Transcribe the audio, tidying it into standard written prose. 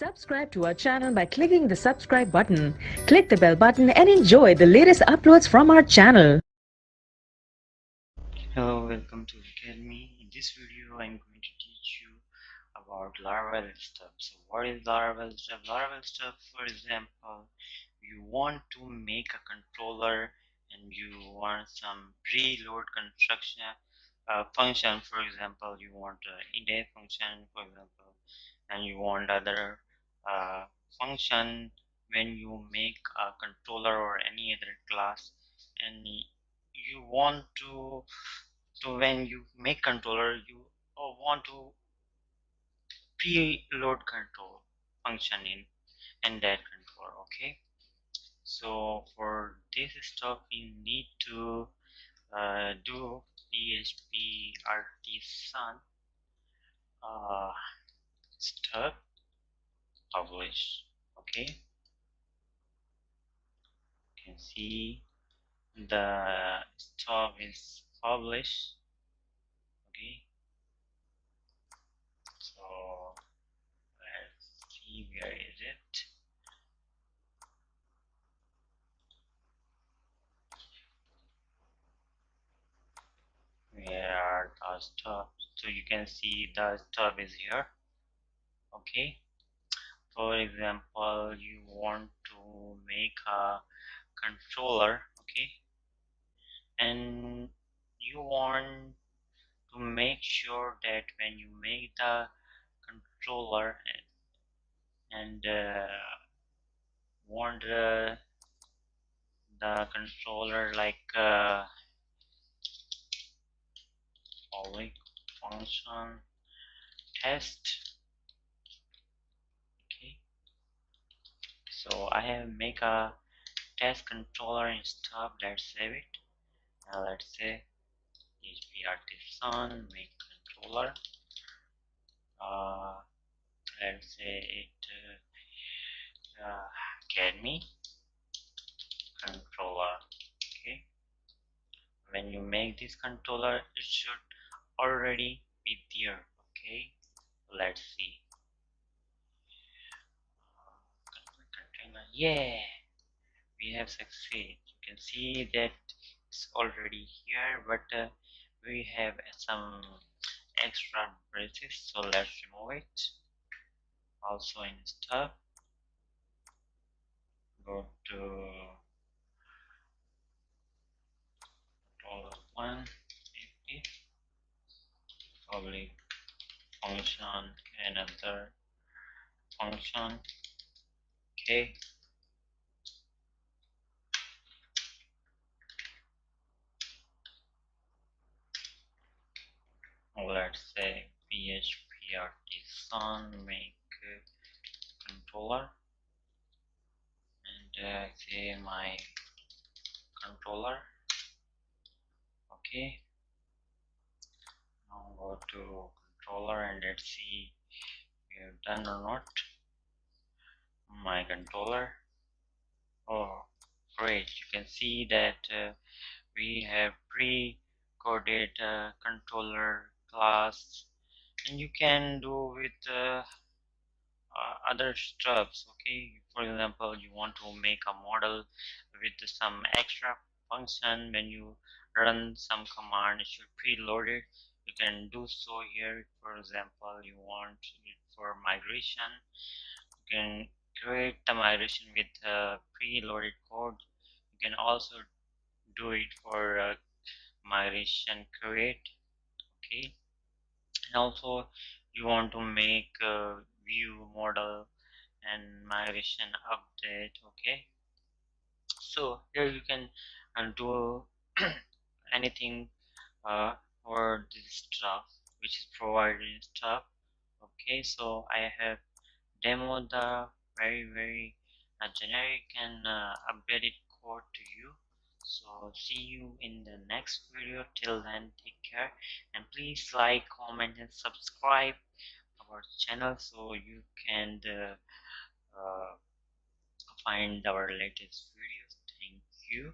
Subscribe to our channel by clicking the subscribe button. Click the bell button and enjoy the latest uploads from our channel. Hello, welcome to Academy. In this video, I'm going to teach you about Laravel stuff. So what is Laravel stuff? Laravel stuff, for example, you want to make a controller and you want some preload construction function. For example, you want init function, for example, and you want other uh, function when you make a controller or any other class, and you want to when you make controller you want to preload control function in that controller. Okay, so for this stuff you need to do php artisan stub publish. Okay, you can see the stub is published. Okay, so let's see, where is it? Where are the stub? So you can see the stub is here. Okay, for example, you want to make a controller. Okay, and you want to make sure that when you make the controller and want the controller like following function test. Okay, so I have make a test controller and stuff. Let's save it. Now let's say php artisan make controller. Let's say it academy controller. Okay, when you make this controller it should already be there. Okay, let's see. Container, yeah, we have succeeded. You can see that it's already here, but we have some extra braces, so let's remove it. Also in stuff, go to $1 50 public function, another function. Okay, let's say php artisan make controller, and say my controller. Okay, now go to controller and let's see we have done or not. My controller, oh great, you can see that we have pre-coded controller class, and you can do with other stuffs. Okay, for example, you want to make a model with some extra function. When you run some command it should preload it. You can do so here. For example, you want it for migration, you can create the migration with preloaded code. You can also do it for migration create. Okay, and also you want to make view model and migration update. Okay, so here you can do anything for this stuff which is provided in stuff. Okay, so I have demoed the very generic and updated code to you. So see you in the next video. Till then, take care, and please like, comment and subscribe our channel so you can uh, find our latest videos. Thank you.